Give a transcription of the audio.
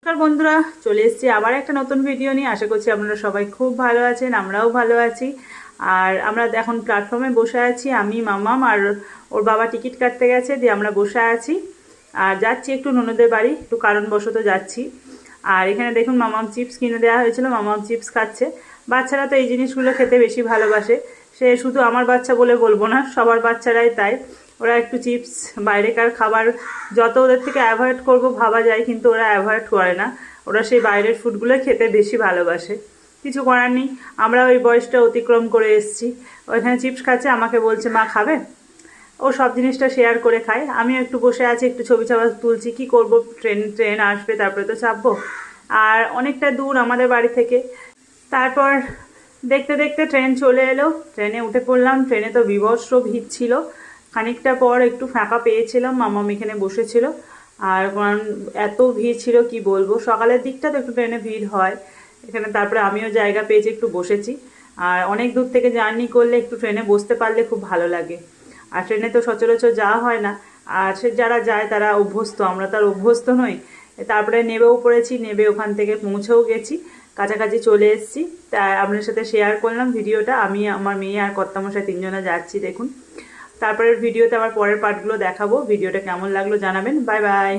নমস্কার বন্ধুরা, চলে এসেছি আবার একটা নতুন ভিডিও নিয়ে। আশা করছি আপনারা সবাই খুব ভালো আছেন, আমরাও ভালো আছি। আর আমরা এখন প্ল্যাটফর্মে বসে আছি, আমি মামাম আর ওর বাবা টিকিট কাটতে গেছে, দিয়ে আমরা বসে আছি আর যাচ্ছি একটু ননদের বাড়ি, একটু কারণবশত যাচ্ছি। আর এখানে দেখুন মামাম চিপস কিনে দেওয়া হয়েছিল, মামাম চিপস খাচ্ছে। বাচ্চারা তো এই জিনিসগুলো খেতে বেশি ভালোবাসে, সে শুধু আমার বাচ্চা বলে বলবো না, সবার বাচ্চারাই তাই। ওরা একটু চিপস, বাইরেকার খাবার যত ওদের থেকে অ্যাভয়েড করব ভাবা যায়, কিন্তু ওরা অ্যাভয়েড করে না, ওরা সেই বাইরের ফুডগুলো খেতে বেশি ভালোবাসে। কিছু করার নেই, আমরা ওই বয়সটা অতিক্রম করে এসেছি। ওইখানে চিপস খাচ্ছে, আমাকে বলছে মা খাবে। ও সব জিনিসটা শেয়ার করে খায়, আমিও একটু বসে আছি, একটু ছবি তুলছি। কি করব, ট্রেন আসবে, তারপরে তো চাপবো। আর অনেকটা দূর আমাদের বাড়ি থেকে। তারপর দেখতে দেখতে ট্রেন চলে এলো, ট্রেনে উঠে পড়লাম। ট্রেনে তো বীভৎস ভিড় ছিল। খানিকটা পর একটু ফাঁকা পেয়েছিলাম, মামাম এখানে বসেছিল। আর কারণ এত ভিড় ছিল কি বলবো, সকালের দিকটা তো একটু ট্রেনে ভিড় হয় এখানে। তারপরে আমিও জায়গা পেয়েছি, একটু বসেছি। আর অনেক দূর থেকে জার্নি করলে একটু ট্রেনে বসতে পারলে খুব ভালো লাগে। আর ট্রেনে তো সচরাচর যাওয়া হয় না, আর সে যারা যায় তারা অভ্যস্ত, আমরা তার অভ্যস্ত নই। তারপরে নেবেও পড়েছি, নেবে ওখান থেকে পৌঁছেও গেছি, কাছাকাছি চলে এসেছি। তাই আপনার সাথে শেয়ার করলাম ভিডিওটা। আমি, আমার মেয়ে আর কর্তামশাই তিনজনে যাচ্ছি, দেখুন। তারপরের ভিডিওতে আবার পরের পার্টগুলো দেখাবো। ভিডিওটা কেমন লাগলো জানাবেন। Bye bye.